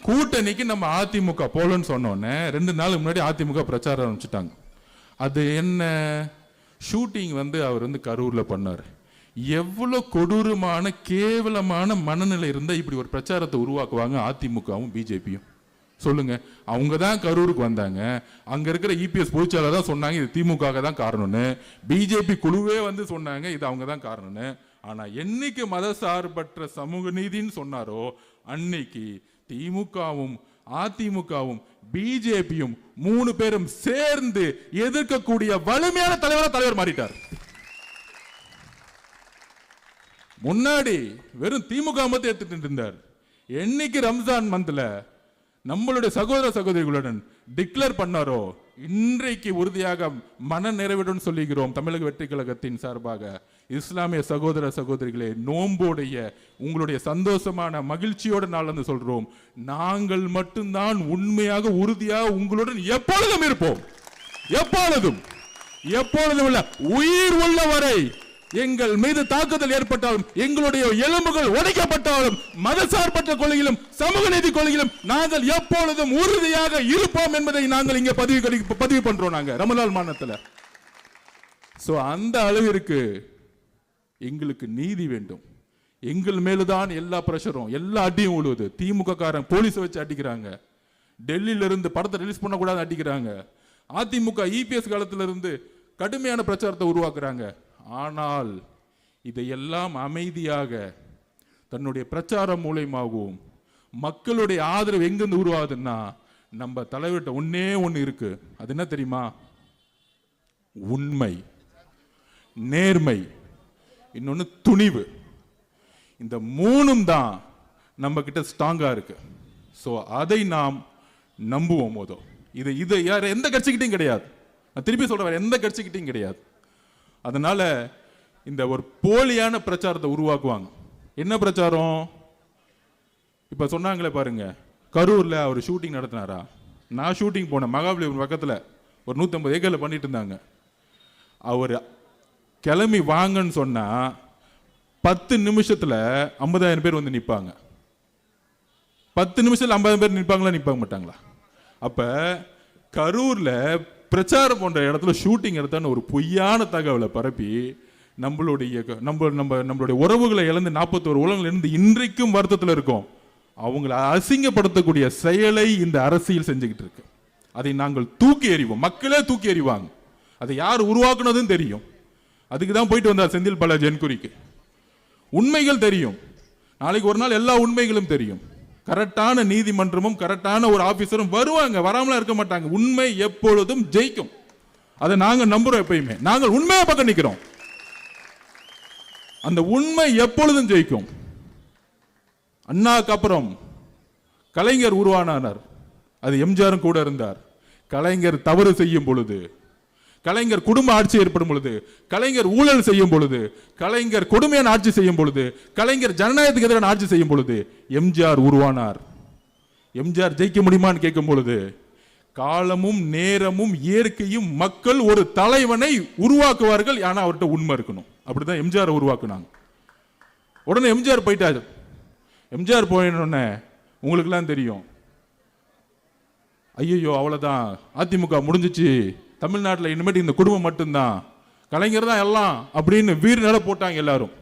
கூட்டணிக்கு நம்ம அதிமுக போலன்னு சொன்னோன்னே 2 நாளுக்கு முன்னாடி அதிமுக பிரச்சாரம் ஆரம்பிச்சுட்டாங்க. அது என்ன ஷூட்டிங் அவர் கரூர்ல பண்ணார். எவ்வளவு கொடூரமான கேவலமான மனநிலை இருந்தா இப்படி ஒரு பிரச்சாரத்தை உருவாக்குவாங்க அதிமுகவும் பிஜேபியும்? சொல்லுங்க. அவங்க தான் கரூருக்கு வந்தாங்க. அங்க இருக்கிற இபிஎஸ் பொதுச்செயலாளர் தான் சொன்னாங்க இது திமுக தான் காரணம்னு. பிஜேபி குழுவே சொன்னாங்க இது அவங்க தான் காரணம்னு. ஆனா என்னைக்கு மதசார்பற்ற சமூக நீதின்னு சொன்னாரோ அன்னைக்கு திமுகவும் அதிமுகவும் பிஜேபியும் 3 பேரும் சேர்ந்து எதிர்க்கக்கூடிய வலிமையான தலைவர் மாறிட்டார். முன்னாடி வெறும் திமுக மட்டும் எடுத்துட்டு இருந்தார். என்னைக்கு ரம்ஜான் மந்த்ல நம்மளுடைய சகோதர சகோதரிகளுடன் டிக்ளேர் பண்ணாரோ இன்றைக்கு உறுதியாக மன நிறைவுடன் சொல்லுகிறோம். தமிழக வெற்றி கழகத்தின் சார்பாக இஸ்லாமிய சகோதர சகோதரிகளே, நோம்போடைய உங்களுடைய சந்தோஷமான மகிழ்ச்சியோட நாள் சொல்றோம், நாங்கள் மட்டும்தான் உண்மையாக உறுதியாக உங்களுடன் எப்பொழுதும் இருப்போம். எப்பொழுதும் இல்ல, உயிர் உள்ள வரை எங்கள் மீது தாக்குதல் ஏற்பட்டாலும், எங்களுடைய எலும்புகள் உடைக்கப்பட்டாலும், மதசார்பற்ற கொள்கையிலும் சமூக நீதி கொள்கையிலும் நாங்கள் எப்பொழுதும் உறுதியாக இருப்போம் என்பதை நாங்கள் இங்கே பதிவு பண்றோம். நாங்க ரமலான் மாநிலத்தில் ஸோ அந்த அளவிற்கு எங்களுக்கு நீதி வேண்டும். எங்கள் மேலுதான் எல்லா பிரஷரும், எல்லா அடியும் விழுவுது. திமுக காரன் போலீஸை வச்சு அடிக்கிறாங்க, டெல்லியில இருந்து படத்தை ரிலீஸ் பண்ணக்கூடாது அடிக்கிறாங்க, அதிமுக இபிஎஸ் காலத்துல இருந்து கடுமையான பிரச்சாரத்தை உருவாக்குறாங்க. ஆனால் இதையெல்லாம் அமைதியாக தன்னுடைய பிரச்சாரம் மூலமாகவும் மக்களுடைய ஆதரவு எங்கிருந்து உருவாகுதுன்னா, நம்ம தலைவர்கிட்ட ஒன்னே ஒன்று இருக்கு. அது என்ன தெரியுமா? உண்மை, நேர்மை, இன்னொன்னு துணிவு. இந்த மூணும் தான் நம்ம கிட்ட ஸ்ட்ராங்கா இருக்கு. ஸோ அதை நாம் நம்புவோம். போதும் இது இது யார் எந்த கட்சிக்கிட்டையும் கிடையாது. நான் திருப்பி சொல்றேன், எந்த கட்சிக்கிட்டையும் கிடையாது. அதனால இந்த ஒரு போலியான பிரச்சாரத்தை உருவாக்குவாங்க. என்ன பிரச்சாரம்? இப்ப சொன்னாங்களே பாருங்க, கரூர்ல அவர் ஷூட்டிங் நடத்தினாரா? நான் ஷூட்டிங் போனேன், மகாபலிபுரம் பக்கத்துல ஒரு 150 ஏக்கர்ல பண்ணிட்டு இருந்தாங்க. அவர் கிளம்பி வாங்கன்னு சொன்னா 10 நிமிஷத்துல 50,000 பேர் வந்து நிற்பாங்க. 10 நிமிஷத்துல 50,000 பேர் நிற்பாங்களா? நிற்பாங்க மாட்டாங்களா? அப்ப கரூர்ல பிரச்சாரம் போன்ற இடத்துல ஷூட்டிங் எடுத்தான்னு ஒரு பொய்யான தகவலை பரப்பி நம்மளுடைய உறவுகளை இழந்து 41 உலகங்கள் இருந்து இன்றைக்கும் வருத்தத்தில் இருக்கும். அவங்களை அசிங்கப்படுத்தக்கூடிய செயலை இந்த அரசியல் செஞ்சுக்கிட்டு இருக்கு. அதை நாங்கள் தூக்கி எறிவோம். மக்களே தூக்கி எறிவாங்க. அதை யார் உருவாக்குனதுன்னு தெரியும். அதுக்கு தான் போயிட்டு வந்தார் செந்தில் பாலாஜி என்குறிக்கு. உண்மைகள் தெரியும். நாளைக்கு ஒரு நாள் எல்லா உண்மைகளும் தெரியும். கரெக்டான நீதிமன்றமும் கரெக்டான ஒரு ஆபீசரும் வருவாங்க, வராமலாம் இருக்க மாட்டாங்க. உண்மை எப்பொழுதும் ஜெயிக்கும். அதை நாங்கள் நம்புறோம். எப்பயுமே நாங்கள் உண்மையை பக்கம் நிற்கிறோம். அந்த உண்மை எப்பொழுதும் ஜெயிக்கும். அண்ணாக்கு அப்புறம் கலைஞர் உருவானார். அது எம்ஜிஆரும் கூட இருந்தார். கலைஞர் தவறு செய்யும் பொழுது, கலைஞர் குடும்ப ஆட்சி ஏற்படும் பொழுது, கலைஞர் ஊழல் செய்யும் பொழுது, கலைஞர் கொடுமையான ஆட்சி செய்யும் பொழுது, கலைஞர் ஜனநாயகத்துக்கு எதிரான ஆட்சி செய்யும் பொழுது எம்ஜிஆர் உருவானார். எம்ஜிஆர் ஜெயிக்க முடியுமான்னு கேட்கும் பொழுது, காலமும் நேரமும் இயற்கையும் மக்கள் ஒரு தலைவனை உருவாக்குவார்கள், ஆனா அவர்கிட்ட உண்மை இருக்கணும். அப்படிதான் எம்ஜிஆர் உருவாக்குனாங்க. உடனே எம்ஜிஆர் போயிட்டாரு. எம்ஜிஆர் போயினோடனே உங்களுக்குலாம் தெரியும், ஐயோ அவ்வளவுதான், அதிமுக முடிஞ்சிச்சு, தமிழ்நாட்டில் இனிமேட்டு இந்த குடும்பம் மட்டும்தான், கலைஞர் தான் எல்லாம் அப்படின்னு வீர் நில போட்டாங்க எல்லாரும்.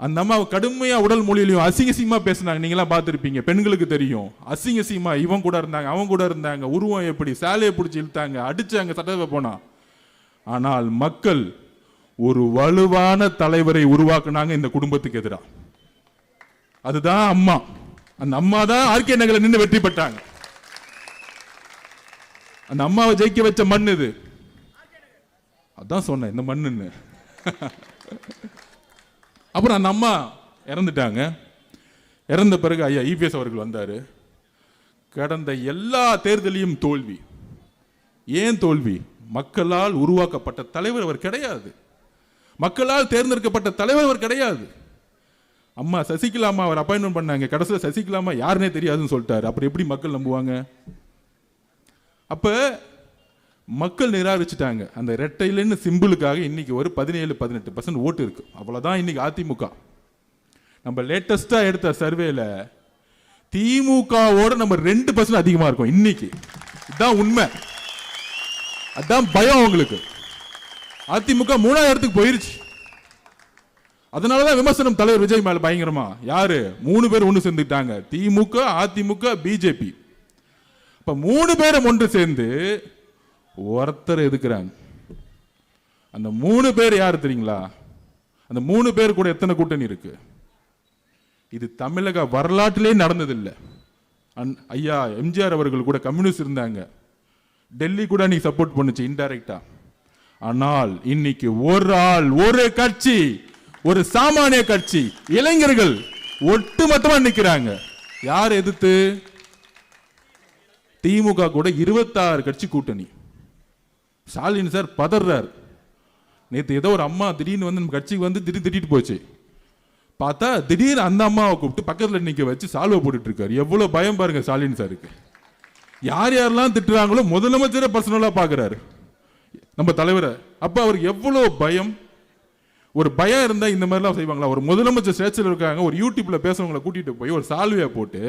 அந்த அம்மா கடுமையா உடல் மொழியிலையும் அசிங்கசியமா பேசினாங்க. நீங்களாம் பார்த்துருப்பீங்க, பெண்களுக்கு தெரியும். அசிங்கசியமா இவன் கூட இருந்தாங்க, அவங்க கூட இருந்தாங்க, உருவம் எப்படி, சேலையை பிடிச்சி இழுத்தாங்க, அடிச்சாங்க, சட்டத்தை போனா. ஆனால் மக்கள் ஒரு வலுவான தலைவரை உருவாக்குனாங்க இந்த குடும்பத்துக்கு எதிராக. அதுதான் அம்மா. அந்த அம்மா தான் ஆர்கே நகர்ல நின்று வெற்றி பெற்றாங்க. அந்த அம்மாவை ஜெயிக்க வச்ச மண் இது. அதான் சொன்னேன் இந்த மண்ணுன்னு. அப்புறம் அந்த அம்மா இறந்துட்டாங்க. இறந்த பிறகு ஐயா இபிஎஸ் அவர்கள் வந்தாரு. கடந்த எல்லா தேர்தலையும் தோல்வி. ஏன் தோல்வி? மக்களால் உருவாக்கப்பட்ட தலைவர் அவர் கிடையாது. மக்களால் தேர்ந்தெடுக்கப்பட்ட தலைவர் அவர் கிடையாது. அம்மா சசிகலா அம்மா அவர் அப்பாயின்மெண்ட் பண்ணாங்க. கடைசியில் சசிகலா அம்மா யாருன்னே தெரியாதுன்னு சொல்லிட்டாரு. அப்புறம் எப்படி மக்கள் நம்புவாங்க? அப்ப மக்கள் நிராகரிச்சுட்டாங்க. அந்த இரட்டையிலன்னு சிம்பிளுக்காக இன்னைக்கு ஒரு 17-18% ஓட்டு இருக்கு. அவ்வளவுதான் இன்னைக்கு அதிமுக. நம்ம லேட்டஸ்டா எடுத்த சர்வேல திமுகவோட நம்ம 2% அதிகமா இருக்கும் இன்னைக்கு. இதுதான் உண்மை. அதான் பயம் உங்களுக்கு. அதிமுக 3ஆவது இடத்துக்கு போயிருச்சு. அதனாலதான் விமர்சனம் தலைவர் விஜய் மேல பயங்கரமா. யாரு? 3 பேர் ஒன்று சேர்ந்துட்டாங்க, திமுக, அதிமுக, பிஜேபி. இப்ப 3 பேரும் ஒன்று சேர்ந்து ஒருத்தர் எதுக்குறாங்க. அந்த 3 பேர் யாரு தெரியுங்களா? அந்த 3 பேர் கூட எத்தனை கூட்டணி இருக்கு? இது தமிழக வரலாற்றிலே நடந்ததில்லை. ஐயா எம்ஜிஆர் அவர்கள் கூட கம்யூனிஸ்ட் இருந்தாங்க. டெல்லி கூட நீ சப்போர்ட் பண்ணுச்சு இன்டைரக்டா. ஆனால் இன்னைக்கு ஒரு ஆள், ஒரு கட்சி, ஒரு சாமானிய கட்சி, இளைஞர்கள் ஒட்டுமொத்தமா நிக்கிறாங்க. யார் எதிர்த்து? திமுக கூட 26 கட்சி கூட்டணி. ஸ்டாலின் சார் பதறார். நேற்று ஏதோ ஒரு அம்மா திடீர்னு வந்து நம்ம கட்சிக்கு வந்து திட்டிட்டு போச்சு. பார்த்தா திடீர்னு அந்த அம்மாவை கூப்பிட்டு பக்கத்தில் நிற்க வச்சு சால்வை போட்டுட்டு இருக்காரு. எவ்வளவு பயம் பாருங்க ஸ்டாலின் சாருக்கு. யார் யாரெல்லாம் திட்டுறாங்களோ முதலமைச்சரை பர்சனலா பாக்குறாரு நம்ம தலைவரை. அப்ப அவருக்கு எவ்வளவு பயம். ஒரு பயம் இருந்தா இந்த மாதிரிலாம் செய்வாங்களா? ஒரு முதலமைச்சர் ஸ்டேஜில் இருக்காங்க, ஒரு யூடியூப்ல பேசுறவங்களை கூட்டிட்டு போய் ஒரு சால்வையா போட்டு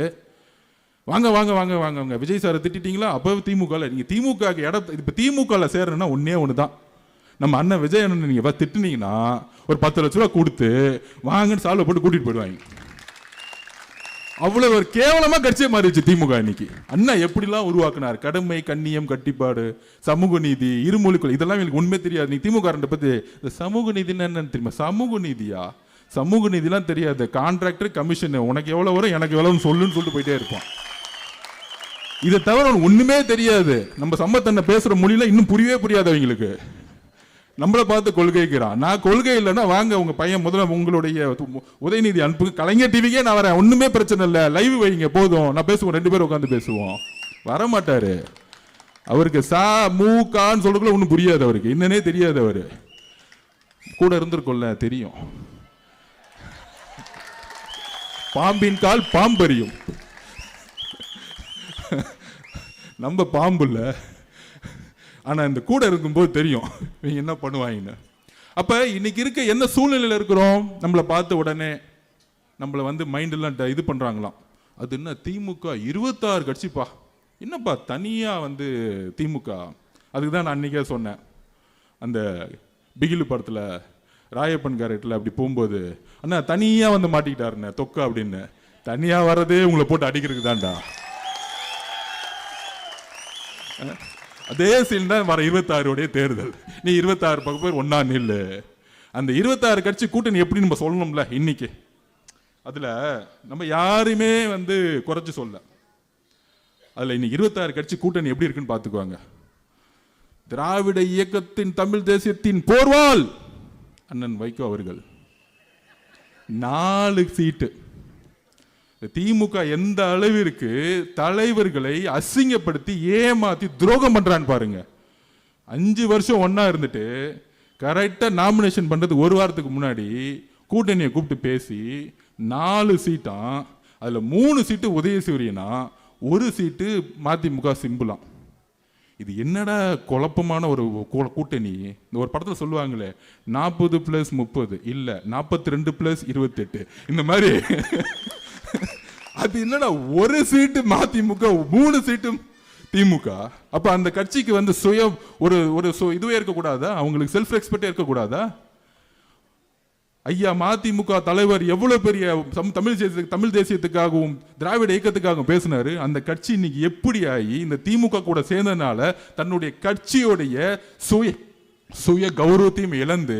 வாங்க வாங்க வாங்க வாங்க விஜய் சாரை திட்டிட்டீங்களா? அப்போ திமுக நீங்க திமுக இடத்த இப்ப திமுக சேரணும்னா ஒன்னே ஒண்ணுதான், நம்ம அண்ணன் விஜய் அண்ணன் நீங்க திட்டுனீங்கன்னா ஒரு 10 லட்ச ரூபா கொடுத்து வாங்கன்னு சால்வை போட்டு கூட்டிட்டு போயிடுவாங்க. அவ்வளவு ஒரு கேவலமா கட்சியை மாறிடுச்சு திமுக இன்னைக்கு. அண்ணா எப்படிலாம் உருவாக்குனார், கடமை, கண்ணியம், கட்டிப்பாடு, சமூக நீதி, இருமொழி கொள்கை, இதெல்லாம் எனக்கு உண்மை தெரியாது. நீ திமுக பத்தி இந்த சமூக நீதினா என்னன்னு தெரியுமா? சமூக நீதியா? சமூக நீதிலாம் தெரியாது. கான்ட்ராக்டர், கமிஷன், உனக்கு எவ்வளவு வரும் எனக்கு எவ்வளவு சொல்லுன்னு சொல்லிட்டு போயிட்டே இருப்பான். இதை தவிர ஒண்ணுமே தெரியாது. நம்ம சம்பத்தண்ண பேசுற மொழியில இன்னும் புரியாது அவங்களுக்கு. நம்மளை பார்த்து கொள்கைக்கிறான். நான் கொள்கை இல்லைன்னா வாங்க உங்க பையன் முதல்ல உங்களுடைய உதயநிதி அனுப்புங்க, கலைஞர் டிவிக்கே நான் வரேன், ஒண்ணுமே பிரச்சனை இல்லை, லைவ் வைங்க போதும், நான் பேசுவோம், 2 பேரும் உட்காந்து பேசுவோம். வரமாட்டாரு. அவருக்கு சா மூ கான்னு சொல்றதுக்குள்ள ஒன்றும் புரியாது அவருக்கு, என்னன்னே தெரியாது. அவரு கூட இருந்திருக்கோம்ல தெரியும். பாம்பின் கால் பாம்பறியும். நம்ம பாம்பு இல்லை, ஆனா இந்த கூட இருக்கும்போது தெரியும் இவங்க என்ன பண்ணுவாங்கன்னு. அப்ப இன்னைக்கு இருக்க என்ன சூழ்நிலையில இருக்கிறோம், நம்மளை பார்த்த உடனே நம்மளை மைண்டெல்லாம் இது பண்றாங்களாம். அது என்ன திமுக 26 கட்சிப்பா, என்னப்பா தனியா திமுக. அதுக்கு தான் நான் அன்னைக்கே சொன்னேன், அந்த பிகிலு படத்துல ராயப்பன் கேரக்டர்ல அப்படி போகும்போது அண்ணா தனியா மாட்டிக்கிட்டாருண்ணே தொக்க அப்படின்னு. தனியா வர்றதே உங்களை போட்டு அடிக்கிறதுக்கு தான்டா. அதே சீன் தான் வர 26 தேர்தல். நீ 26 பக்கம் பேர் ஒன்னா நில்லு. அந்த 26 கட்சி கூட்டணி எப்படி நம்ம சொல்லணும்ல இன்னைக்கு. அதுல நம்ம யாருமே குறைச்சு சொல்ல. அதுல இன்னைக்கு 26 கட்சி கூட்டணி எப்படி இருக்குன்னு பாத்துக்குவாங்க. திராவிட இயக்கத்தின் தமிழ் தேசியத்தின் போர்வால் அண்ணன் வைகோ அவர்கள் 4 சீட்டு. திமுக எந்த அளவிற்கு தலைவர்களை அசிங்கப்படுத்தி ஏமாத்தி துரோகம் பண்றான்னு பாருங்க. 5 வருஷம் ஒன்னா இருந்துட்டு கரெக்டா நாமினேஷன் பண்றது 1 வாரத்துக்கு முன்னாடி கூட்டணியை கூப்பிட்டு பேசி 4 சீட்டாம். அதுல 3 சீட்டு உதயசூரியனா, 1 சீட்டு மதிமுக சிம்பிளாம். இது என்னடா குழப்பமான ஒரு கூட்டணி. இந்த ஒரு படத்துல சொல்லுவாங்களே 40+30 இல்ல 42+28 இந்த மாதிரி. அது என்னடா 1 சீட்டு மதிமுக 3 சீட்டும் திமுக. அப்ப அந்த கட்சிக்கு சுய ஒரு இதுவே இருக்கக்கூடாதா? அவங்களுக்கு செல்ஃப் ரெஸ்பெக்டே இருக்கக்கூடாதா? ஐயா மதிமுக தலைவர் எவ்வளவு பெரிய தமிழ் தேசியத்துக்காகவும் திராவிட இயக்கத்துக்காகவும் பேசினாரு. அந்த கட்சி இன்னைக்கு எப்படி ஆகி இந்த திமுக கூட சேர்ந்ததுனால தன்னுடைய கட்சியோடைய சுய கௌரவத்தையும் இழந்து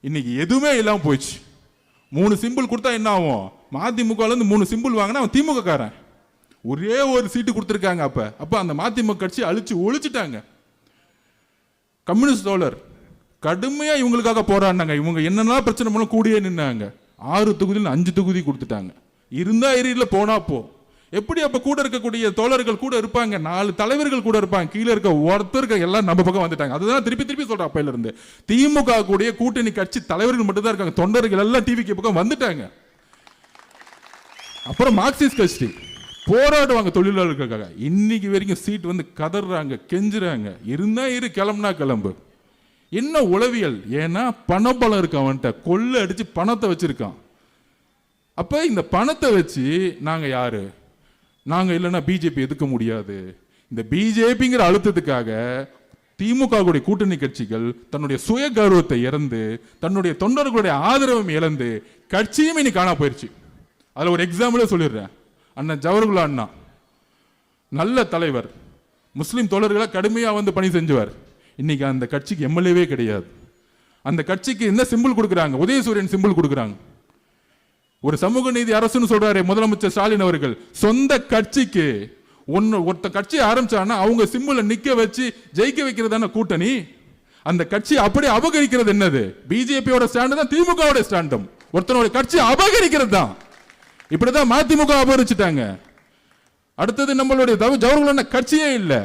இன்னைக்கு எதுவுமே இல்லாம போயிடுச்சு. 3 சிம்பிள் கொடுத்தா என்ன ஆகும்? மதிமுக 3 சிம்பிள் வாங்கினா அவன் திமுக காரன். ஒரே ஒரு சீட்டு கொடுத்துருக்காங்க. அப்ப அந்த மதிமுக கட்சி ஒழிச்சிட்டாங்க. கம்யூனிஸ்ட் தோழர் கடுமையா இவங்களுக்காக போராடினாங்க. இவங்க என்னென்ன பிரச்சனை பண்ண கூடியே நின்னாங்க. 6 தொகுதியில் 5 தொகுதி கொடுத்துட்டாங்க. இருந்தா ஏரியில போனா போ. எப்படி அப்ப கூட இருக்கக்கூடிய தோழர்கள் கூட இருப்பாங்க, 4 தலைவர்கள் கூட இருப்பாங்க, கீழே இருக்க ஒருத்தருக்கு எல்லாம் நம்ம பக்கம் வந்துட்டாங்க. அதுதான் திருப்பி சொல்றேன். அப்பையில இருந்து திமுக கூடிய கூட்டணி கட்சி தலைவர்கள் மட்டும் தான் இருக்காங்க, தொண்டர்கள் எல்லாம் டிவிக்கு பக்கம் வந்துட்டாங்க. அப்புறம் மார்க்சிஸ்ட் கட்சி போராடுவாங்க தொழிலாளர்களுக்காக. இன்னைக்கு வரைக்கும் சீட் கதறாங்க, கெஞ்சுறாங்க. இருந்தா கிளம்புனா கிளம்பு. என்ன உளவியல்? ஏன்னா பணபலம் இருக்கு அவன்கிட்ட, கொள்ள அடிச்சு பணத்தை வச்சிருக்கான். அப்ப இந்த பணத்தை வச்சு நாங்க யாரு, நாங்க இல்லைன்னா பிஜேபி எதுக்க முடியாது. இந்த பிஜேபிங்கிற அழுத்தத்துக்காக திமுக கூட்டணி கட்சிகள் தன்னுடைய சுய கௌரவத்தை இழந்து தன்னுடைய தொண்டர்களுடைய ஆதரவும் இழந்து கட்சியும் இன்னைக்கு காணா போயிருச்சு. அதுல ஒரு எக்ஸாம்பிளே சொல்லிடுறேன். அண்ணன் ஜவஹர்லால் அண்ணா நல்ல தலைவர், முஸ்லிம் தோழர்களை கடுமையா பணி செஞ்சவர். இன்னைக்கு அந்த கட்சிக்கு எம்எல்ஏவே கிடையாது. அந்த கட்சிக்கு என்ன சிம்பிள் கொடுக்குறாங்க? உதயசூரியன் சிம்பிள் கொடுக்குறாங்க. ஒரு சமூக நீதி அரசுன்னு சொல்றாரு முதலமைச்சர் ஸ்டாலின் அவர்கள். சொந்த கட்சிக்கு ஒருத்த கட்சி ஆரம்பிச்சாங்கன்னா அவங்க சிம்பிளை நிக்க வச்சு ஜெயிக்க வைக்கிறதான கூட்டணி. அந்த கட்சி அப்படியே அபகரிக்கிறது என்னது? பிஜேபியோட ஸ்டாண்டு தான் திமுகவோட ஸ்டாண்டும். ஒருத்தனோட கட்சி அபகரிக்கிறது தான். இப்படிதான் மதிமுக அபகரிச்சுட்டாங்க. அடுத்தது நம்மளுடைய ஜவஹர்லால் கட்சியே இல்லை.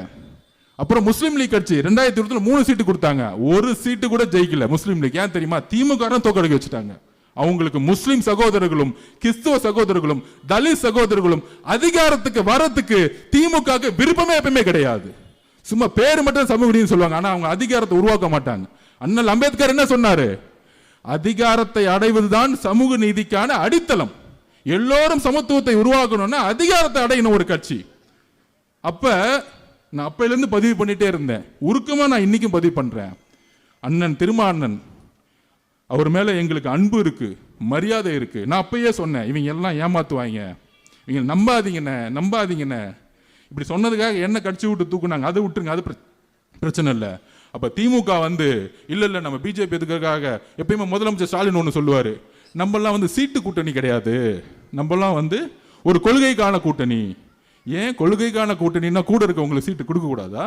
அப்புறம் முஸ்லீம் லீக் கட்சி 2020 3 சீட்டு கொடுத்தாங்க, 1 சீட்டு கூட ஜெயிக்கல முஸ்லீம் லீக். ஏன் தெரியுமா? திமுக தோக்கடிக்க வச்சுட்டாங்க. அவங்களுக்கு முஸ்லிம் சகோதரர்களும் கிறிஸ்துவ சகோதரர்களும் தலித் சகோதரர்களும் அதிகாரத்துக்கு வரத்துக்கு திமுக விருப்பமே எப்பவுமே கிடையாது. சும்மா பேரு மட்டும் சமூக நீதி சொல்லுவாங்க, ஆனா அவங்க அதிகாரத்தை உருவாக்க மாட்டாங்க. அண்ணல் அம்பேத்கர் என்ன சொன்னாரு? அதிகாரத்தை அடைவதுதான் சமூக நீதிக்கான அடித்தளம். எல்லோரும் சமத்துவத்தை உருவாக்கணும்னா அதிகாரத்தை அடையணும் ஒரு கட்சி. அப்ப நான் அப்பையிலிருந்து பதிவு பண்ணிட்டே இருந்தேன், உருக்கமா நான் இன்னைக்கும் பதிவு பண்றேன். அண்ணன் திருமாண்ணன் அவர் மேல எங்களுக்கு அன்பு இருக்கு, மரியாதை இருக்கு. நான் அப்பயே சொன்னேன், இவங்க எல்லாம் ஏமாத்துவாங்க, இவங்க நம்பாதீங்கண்ணே. இப்படி சொன்னதுக்காக என்ன கடிச்சு விட்டு தூக்குனாங்க, அதை விட்டுருங்க, அது பிரச்சனை இல்லை. அப்ப திமுக இல்ல நம்ம பிஜேபி எதுக்காக எப்பயுமே முதலமைச்சர் ஸ்டாலின் ஒன்று சொல்லுவாரு, நம்மெல்லாம் சீட்டு கூட்டணி கிடையாது, நம்மெல்லாம் ஒரு கொள்கைக்கான கூட்டணி. ஏன் கொள்கைக்கான கூட்டணின்னா கூட இருக்க உங்களுக்கு சீட்டு கொடுக்க கூடாதா?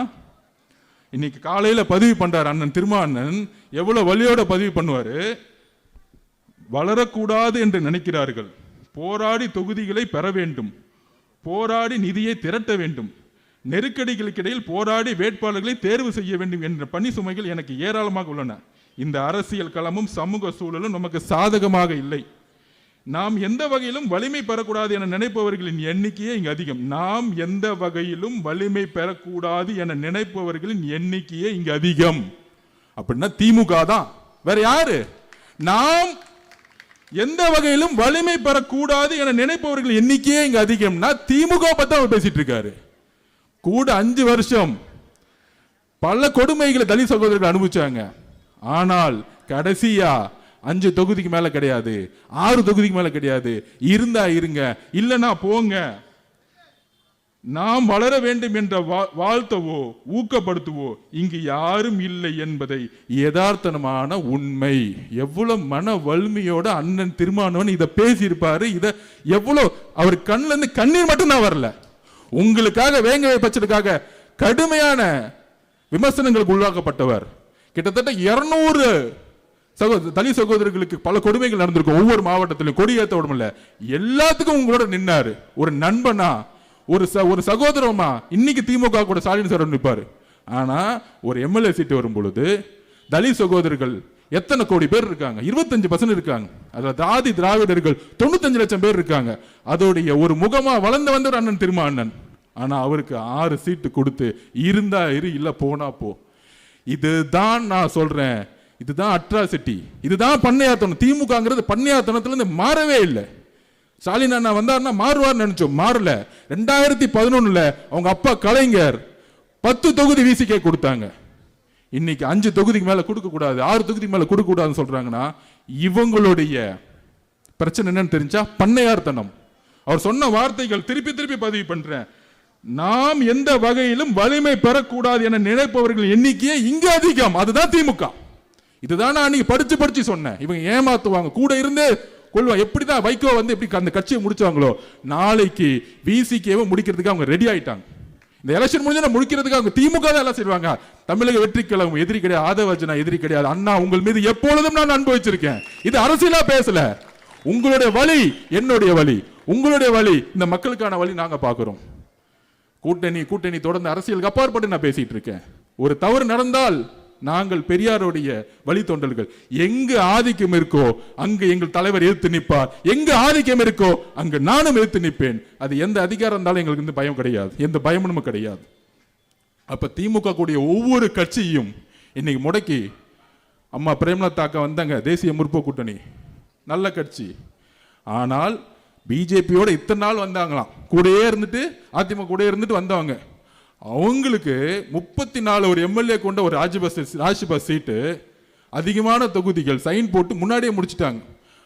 இன்னைக்கு காலையில பதிவு பண்றாரு அண்ணன் திருமாண்ணன், எவ்வளவு வலியோட பதிவு பண்ணுவாரு. வளரக்கூடாது என்று நினைக்கிறார்கள், போராடி தொகுதிகளை பெற வேண்டும், போராடி நிதியை திரட்ட வேண்டும், நெருக்கடிகளுக்கு இடையில் போராடி வேட்பாளர்களை தேர்வு செய்ய வேண்டும் என்ற பணி சுமைகள் எனக்கு ஏராளமாக உள்ளன. இந்த அரசியல் களமும் சமூக சூழலும் நமக்கு சாதகமாக இல்லை. நாம் எந்த வகையிலும் வலிமை பெறக்கூடாது என நினைப்பவர்களின் எண்ணிக்கையே இங்கு அதிகம். நாம் எந்த வகையிலும் வலிமை பெறக்கூடாது என நினைப்பவர்களின் எண்ணிக்கையே இங்கு அதிகம். அப்படின்னா திமுக தான், வேற யாரு? நாம் எந்த வகையிலும் வலிமை பெறக்கூடாது என நினைப்பவர்கள் எண்ணிக்கையே இங்கு அதிகம்னா திமுக பத்தி அவர் பேசிட்டு இருக்காரு. கூட 5 வருஷம் பல கொடுமைகளை தலித் சகோதரர்கள் அனுபவிச்சாங்க. ஆனால் கடைசியா 5 தொகுதிக்கு மேல கிடையாது, 6 தொகுதிக்கு மேல கிடையாது. இருந்தா இருங்க, இல்லைன்னா போங்க. நாம் வளர வேண்டும் என்ற வாழ்த்தவோ ஊக்கப்படுத்துவோ இங்கு யாரும் இல்லை என்பதை யதார்த்தமான உண்மை. எவ்வளவு மன வலிமையோட அண்ணன் திருமானவன் இதை பேசியிருப்பாரு. இதை எவ்வளவு அவர் கண்ணுல இருந்து கண்ணீர் மட்டும் தான் வரல. உங்களுக்காக வேங்கவை பட்சத்துக்காக கடுமையான விமர்சனங்களுக்கு உள்ளாக்கப்பட்டவர். கிட்டத்தட்ட 200 தலித் சகோதரர்களுக்கு பல கொடுமைகள் நடந்திருக்கும். ஒவ்வொரு மாவட்டத்திலும் கொடியேற்ற உடம்புல எல்லாத்துக்கும் உங்களோட நின்னாரு. ஒரு நண்பனா, ஒரு சகோதரமா. இன்னைக்கு திமுக கூட ஸ்டாலின் சார் நிற்பாரு. ஆனா ஒரு எம்எல்ஏ சீட்டு வரும் பொழுது தலித் சகோதரர்கள் எத்தனை கோடி பேர் இருக்காங்க? 25% இருக்காங்க. அதுல ஆதி திராவிடர்கள் 95 லட்சம் பேர் இருக்காங்க. அதோடைய ஒரு முகமா வளர்ந்து வந்தவர் அண்ணன் திருமாண்ணன். ஆனா அவருக்கு 6 சீட்டு கொடுத்து இருந்தா இரு, இல்ல போனா போ. இதுதான் நான் சொல்றேன், இதுதான் அட்ராசிட்டி, இதுதான் பண்ணையாத்தனம். திமுகங்கிறது பண்ணையாத்தனத்துல இருந்து மாறவே இல்லை. ஸ்டாலின் அண்ணா வந்தாருன்னா மாறுவார்னு நினைச்சோம், மாறல. 2011 அவங்க அப்பா கலைஞர் 10 தொகுதி விசிகே கொடுத்தாங்க. இன்னைக்கு 5 தொகுதிக்கு மேல கொடுக்க கூடாது, 6 தொகுதிக்கு மேல கொடுக்க கூடாதுன்னு சொல்றாங்கன்னா இவங்களுடைய பிரச்சனை என்னன்னு தெரிஞ்சா பண்ணையார்த்தனம். அவர் சொன்ன வார்த்தைகள் திருப்பி பதிவு பண்றேன். நாம் எந்த வகையிலும் வலிமை பெறக்கூடாது என நினைப்பவர்கள் எண்ணிக்கையே இங்க அதிகம். அதுதான் திமுக. இதுதான் நான் படிச்சு சொன்னேன். இவங்க ஏமாத்துவாங்க, கூட இருந்து கொள்வா. எப்படிதான் வைகோ எப்படி அந்த கட்சியை முடிச்சாங்களோ, நாளைக்கு விசிகேவை முடிக்கிறதுக்கு அவங்க ரெடி ஆயிட்டாங்க. இந்த எலெக்ஷன் முடிஞ்சா முடிக்கிறதுக்கு அவங்க திமுக தான் எல்லாம் செய்வாங்க. தமிழக வெற்றி கழகம் எதிரி கிடையாது, ஆதவர்ஜனா எதிரி கிடையாது. அண்ணா உங்கள் மீது எப்பொழுதும் நான் அனுபவிச்சிருக்கேன். இது அரசியலா பேசல. உங்களுடைய வழி என்னுடைய வழி, உங்களுடைய வழி இந்த மக்களுக்கான வழி நாங்க பாக்குறோம். கூட்டணி தொடர்ந்து அரசியலுக்கு அப்பாற்பட்டு நான் பேசிட்டு இருக்கேன். ஒரு தவறு நடந்தால் நாங்கள் பெரியாருடைய வழித்தொண்டர்கள். எங்கு ஆதிக்கம் இருக்கோ அங்கு எங்கள் தலைவர் எதிர்த்து நிற்பார். எங்கு ஆதிக்கம் இருக்கோ அங்கு நானும் எதிர்த்து நிற்பேன். அது எந்த அதிகாரம் இருந்தாலும் எங்களுக்கு பயம் கிடையாது, எந்த பயமும் கிடையாது. அப்ப திமுக கூடிய ஒவ்வொரு கட்சியும் இன்னைக்கு முடக்கி, அம்மா பிரேமலதா அக்கா வந்தாங்க, தேசிய முற்போக்கு கூட்டணி நல்ல கட்சி. ஆனால் பிஜேபியோட இத்தனை நாள் வந்தாங்களாம், கூடயே இருந்துட்டு அதிமுக கூட இருந்துட்டு வந்தவங்க. அவங்களுக்கு 34 ஒரு எம்எல்ஏ கொண்ட ஒரு ராஜ்யசபா சீட்டு, அதிகமான தொகுதிகள் சைன் போட்டு முன்னாடியே முடிச்சிட்டாங்க.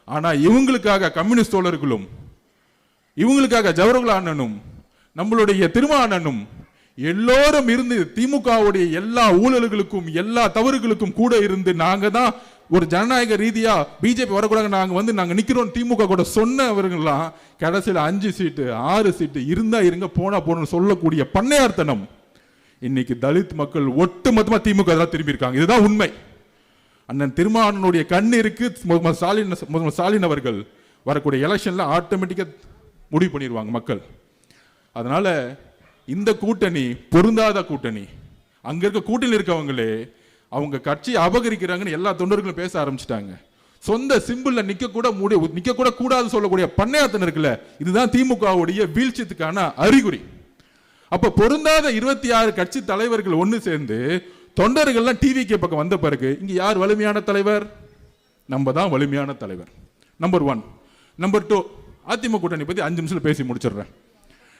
ஆனா இவங்களுக்காக கம்யூனிஸ்ட் தோழர்களும், இவங்களுக்காக ஜவஹர்லால் அண்ணனும், நம்மளுடைய திருமாண்ணனும் எல்லோரும் இருந்து திமுகவுடைய எல்லா ஊழல்களுக்கும் எல்லா தவறுகளுக்கும் கூட இருந்து நாங்க தான் ஒரு ஜனநாயக ரீதியா பிஜேபி வரக்கூடாது, நாங்க நிக்கிறோம் திமுக கூட சொன்னவர்கள்லாம் கடைசியில் 5 சீட்டு 6 சீட்டு இருந்தா இருங்க, போனா போன்னு சொல்லக்கூடிய பண்ணையார்த்தனம் இன்னைக்கு தலித் மக்கள் ஒட்டுமொத்தமா திமுக திரும்பி இருக்காங்க. இதுதான் உண்மை. அண்ணன் திருமாவளவனுடைய கண்ணீருக்கு ஸ்டாலின் அவர்கள் வரக்கூடிய எலெக்ஷன்ல ஆட்டோமேட்டிக்கா முடிவு பண்ணிடுவாங்க மக்கள். அதனால இந்த கூட்டணி பொருந்தாத கூட்டணி. அங்க இருக்க கூட்டணியில் இருக்கவங்களே அவங்க கட்சியை அபகரிக்கிறாங்கன்னு எல்லா தொண்டர்களும் பேச ஆரம்பிச்சிட்டாங்க. சொந்த சிம்பிள்ல நிக்க கூட கூடாது சொல்லக்கூடிய பண்ணையாத்தனம் இருக்குல்ல, இதுதான் திமுகவுடைய வீழ்ச்சித்துக்கான அறிகுறி. அப்ப பொருந்தாத 26 கட்சி தலைவர்கள் ஒன்னு சேர்ந்து தொண்டர்கள்லாம் டிவிக்கு பக்கம் வந்த பிறகு இங்க யார் வலிமையான தலைவர்? நம்ம தான் வலிமையான தலைவர். நம்பர் 1. நம்பர் 2, அதிமுக கூட்டணி பத்தி 5 நிமிஷம் பேசி முடிச்சிடுறேன்.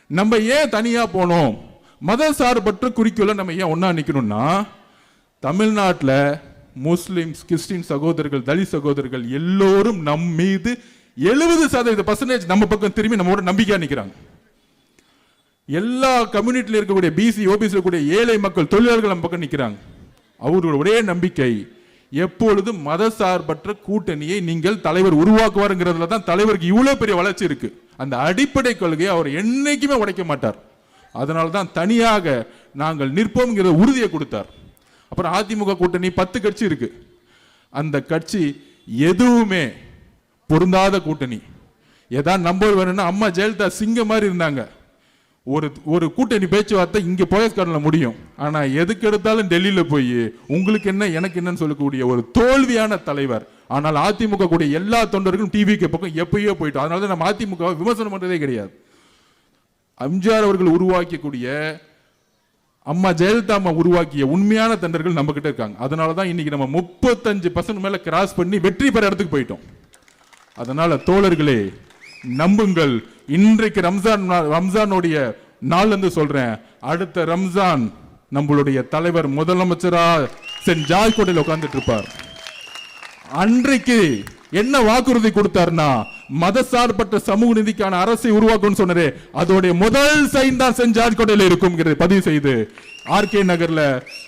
நம்ம ஏன் தனியா போனோம்? மத சார்பற்ற குறிக்கோள நம்ம ஏன் ஒன்னா நிக்கணும்னா, தமிழ்நாட்டில் முஸ்லிம்ஸ், கிறிஸ்டின் சகோதரர்கள், தலித் சகோதரர்கள் எல்லோரும் நம் மீது 70% நம்ம பக்கம் திரும்பி நம்மோட நம்பிக்கையா நிற்கிறாங்க. எல்லா கம்யூனிட்டியில் இருக்கக்கூடிய பிசி, ஓபிசி இருக்கக்கூடிய ஏழை மக்கள், தொழிலாளர்கள் நம்ம பக்கம் நிற்கிறாங்க. அவர்களோட ஒரே நம்பிக்கை எப்பொழுதும் மதசார்பற்ற கூட்டணியை நீங்கள் தலைவர் உருவாக்குவாருங்கிறதுல தான் தலைவருக்கு இவ்வளவு பெரிய வளர்ச்சி இருக்கு. அந்த அடிப்படை கொள்கையை அவர் என்னைக்குமே உடைக்க மாட்டார். அதனால தான் தனியாக நாங்கள் நிற்போம்ங்கிற உறுதியை கொடுத்தார். அப்புறம் அதிமுக கூட்டணி 10 கட்சி இருக்கு. அந்த கட்சி எதுவுமே பொருந்தாத கூட்டணி. ஏதாவது நம்பர் வேணும்னா அம்மா ஜெயலலிதா சிங்கம் மாதிரி இருந்தாங்க. ஒரு கூட்டணி பேச்சுவார்த்தை இங்க போயஸ்கார்ல முடியும். ஆனா எதுக்கு எடுத்தாலும் டெல்லியில போய் உங்களுக்கு என்ன எனக்கு என்னன்னு சொல்லக்கூடிய ஒரு தோல்வியான தலைவர். ஆனால் அதிமுக கூடிய எல்லா தொண்டர்களும் டிவிக்கு பக்கம் எப்பயோ போயிட்டோம். அதனால நம்ம அதிமுக விமர்சனம் பண்றதே கிடையாது. எம்ஜிஆர் அவர்கள் உருவாக்கக்கூடிய, அம்மா ஜெயலலிதா அம்மா உருவாக்கிய உண்மையான தொண்டர்கள் நம்ம கிட்ட இருக்காங்க. அதனாலதான் இன்னைக்கு நம்ம 35% மேல கிராஸ் பண்ணி வெற்றி பெற இடத்துக்கு போயிட்டோம். அதனால தோழர்களே நம்புங்கள். இன்றைக்கு ரம்ஜானுடைய நாள் என்று சொல்றேன். அடுத்த ரம்ஜான் நம்மளுடைய தலைவர் முதலமைச்சரா சென்ட் ஜார்ஜ் கோட்டையில் உட்கார்ந்துட்டு இருப்பார். அன்றைக்கு என்ன வாக்குறுதி கொடுத்தார்னா, மதசார்பற்ற சமூக நீதிக்கான அரசை உருவாக்கும் சொன்னாரு. அதோடைய முதல் சைன் தான் சென்ட் ஜார்ஜ் கோட்டையில் இருக்கும் பதிவு செய்து ஆர்கே நகர்ல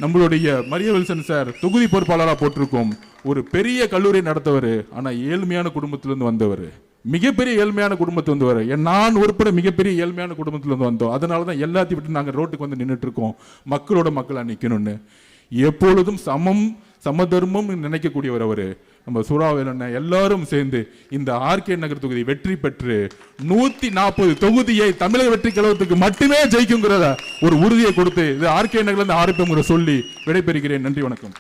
நம்மளுடைய மரிய வில்சன் சார் தொகுதி பொறுப்பாளராக போட்டிருக்கோம். ஒரு பெரிய கல்லூரி நடத்தவர். ஆனா ஏழ்மையான குடும்பத்திலிருந்து வந்தவர், மிகப்பெரிய ஏழ்மையான குடும்பத்தில் வந்தவர். நான் உட்பட மிகப்பெரிய ஏழ்மையான குடும்பத்திலிருந்து வந்தோம். அதனாலதான் எல்லாத்தையும் விட்டு நாங்கள் ரோட்டுக்கு வந்து நின்றுட்டு இருக்கோம். மக்களோட மக்களா நிக்கணும்னு. எப்பொழுதும் சமதர்மம் நினைக்கக்கூடியவர் அவரு. நம்ம சூறாவேலன் எல்லாரும் சேர்ந்து இந்த ஆர்கே நகர் தொகுதி வெற்றி பெற்று 140 தொகுதியை தமிழக வெற்றி கழகத்துக்கு மட்டுமே ஜெயிக்குங்கிறத ஒரு உறுதியை கொடுத்து இது ஆர்கே நகர்ல இருந்து ஆரம்பிப்புங்கிற சொல்லி விடைபெறுகிறேன். நன்றி, வணக்கம்.